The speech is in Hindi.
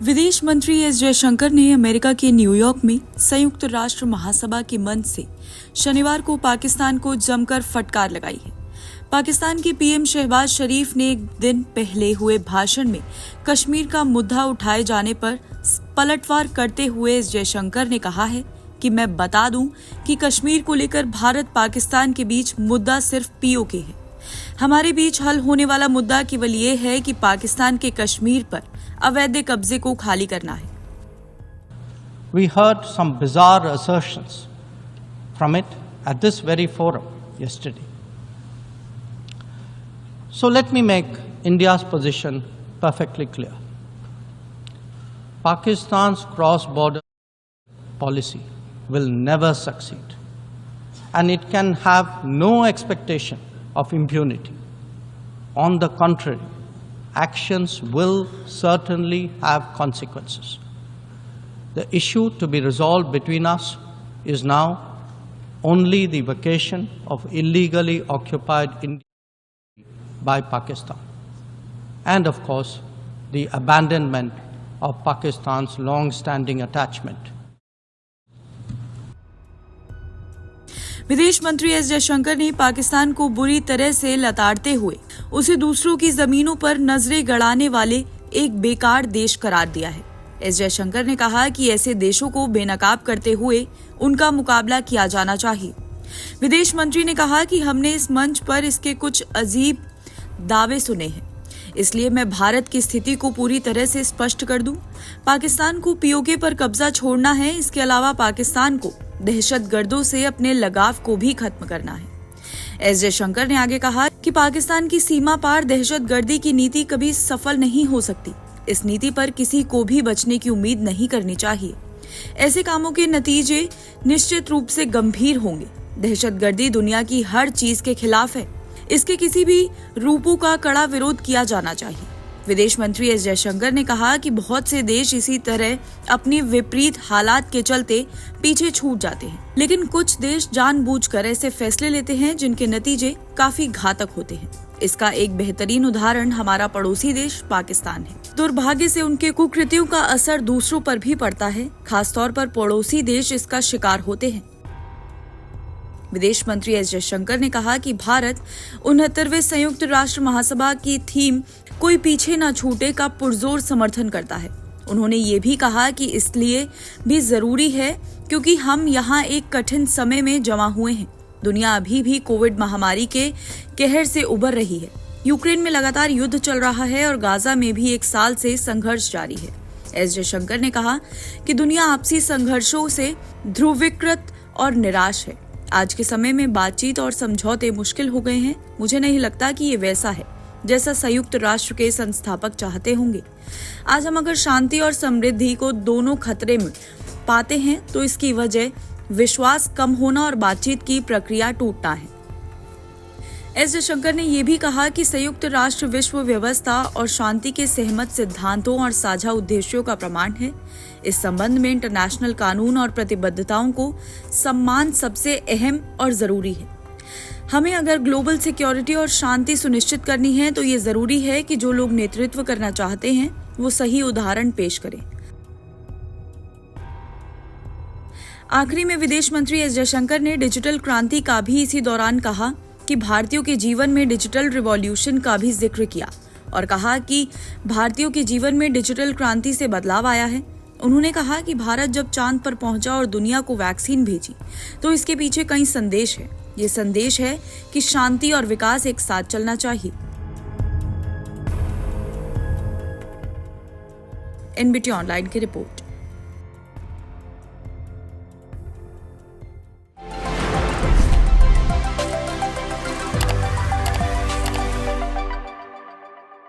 विदेश मंत्री एस जयशंकर ने अमेरिका के न्यूयॉर्क में संयुक्त राष्ट्र महासभा के मंच से शनिवार को पाकिस्तान को जमकर फटकार लगाई है। पाकिस्तान के पीएम शहबाज शरीफ ने एक दिन पहले हुए भाषण में कश्मीर का मुद्दा उठाए जाने पर पलटवार करते हुए एस जयशंकर ने कहा है कि मैं बता दूं कि कश्मीर को लेकर भारत पाकिस्तान के बीच मुद्दा सिर्फ पीओके है। हमारे बीच हल होने वाला मुद्दा केवल ये है कि पाकिस्तान के कश्मीर पर अवैध कब्जे को खाली करना है। We heard some bizarre assertions from it at this very forum yesterday. So let me make India's position perfectly clear. Pakistan's cross-border policy will never succeed, and it can have no expectation of impunity. On the contrary, actions will certainly have consequences. The issue to be resolved between us is now only the vacation of illegally occupied India by Pakistan, and of course the abandonment of Pakistan's long-standing attachment. विदेश मंत्री एस जयशंकर ने पाकिस्तान को बुरी तरह से लताड़ते हुए उसे दूसरों की जमीनों पर नजरें गड़ाने वाले एक बेकार देश करार दिया है। एस जयशंकर ने कहा कि ऐसे देशों को बेनकाब करते हुए उनका मुकाबला किया जाना चाहिए। विदेश मंत्री ने कहा कि हमने इस मंच पर इसके कुछ अजीब दावे सुने हैं, इसलिए मैं भारत की स्थिति को पूरी तरह से स्पष्ट कर दूं। पाकिस्तान को पीओके पर कब्जा छोड़ना है। इसके अलावा पाकिस्तान को दहशतगर्दों से अपने लगाव को भी खत्म करना है। एस जयशंकर ने आगे कहा कि पाकिस्तान की सीमा पार दहशतगर्दी की नीति कभी सफल नहीं हो सकती। इस नीति पर किसी को भी बचने की उम्मीद नहीं करनी चाहिए। ऐसे कामों के नतीजे निश्चित रूप से गंभीर होंगे। दहशतगर्दी दुनिया की हर चीज के खिलाफ है। इसके किसी भी रूपों का कड़ा विरोध किया जाना चाहिए। विदेश मंत्री एस जयशंकर ने कहा कि बहुत से देश इसी तरह अपनी विपरीत हालात के चलते पीछे छूट जाते हैं, लेकिन कुछ देश जानबूझकर ऐसे फैसले लेते हैं जिनके नतीजे काफी घातक होते हैं। इसका एक बेहतरीन उदाहरण हमारा पड़ोसी देश पाकिस्तान है। दुर्भाग्य से उनके कुकृत्यों का असर दूसरों पर भी पड़ता है, खासतौर पर पड़ोसी देश इसका शिकार होते हैं। विदेश मंत्री एस जयशंकर ने कहा कि भारत 69वें संयुक्त राष्ट्र महासभा की थीम कोई पीछे न छूटे का पुरजोर समर्थन करता है। उन्होंने ये भी कहा कि इसलिए भी जरूरी है क्योंकि हम यहाँ एक कठिन समय में जमा हुए हैं। दुनिया अभी भी कोविड महामारी के कहर से उबर रही है। यूक्रेन में लगातार युद्ध चल रहा है और गाजा में भी 1 साल से संघर्ष जारी है। एस जयशंकर ने कहा कि दुनिया आपसी संघर्षों से ध्रुवीकृत और निराश है। आज के समय में बातचीत और समझौते मुश्किल हो गए हैं। मुझे नहीं लगता कि ये वैसा है जैसा संयुक्त राष्ट्र के संस्थापक चाहते होंगे। आज हम अगर शांति और समृद्धि को दोनों खतरे में पाते हैं तो इसकी वजह विश्वास कम होना और बातचीत की प्रक्रिया टूटना है। एस जयशंकर ने यह भी कहा कि संयुक्त राष्ट्र विश्व व्यवस्था और शांति के सहमत सिद्धांतों और साझा उद्देश्यों का प्रमाण है। इस संबंध में इंटरनेशनल कानून और प्रतिबद्धताओं को सम्मान सबसे अहम और जरूरी है। हमें अगर ग्लोबल सिक्योरिटी और शांति सुनिश्चित करनी है तो ये जरूरी है कि जो लोग नेतृत्व करना चाहते हैं वो सही उदाहरण पेश करें। आखिरी में विदेश मंत्री एस जयशंकर ने डिजिटल क्रांति का भी इसी दौरान कहा कि भारतीयों के जीवन में डिजिटल रिवॉल्यूशन का भी जिक्र किया और कहा कि भारतीयों के जीवन में डिजिटल क्रांति से बदलाव आया है। उन्होंने कहा कि भारत जब चांद पर पहुंचा और दुनिया को वैक्सीन भेजी तो इसके पीछे कई संदेश है। ये संदेश है कि शांति और विकास एक साथ चलना चाहिए। एनबीटी ऑनलाइन की रिपोर्ट।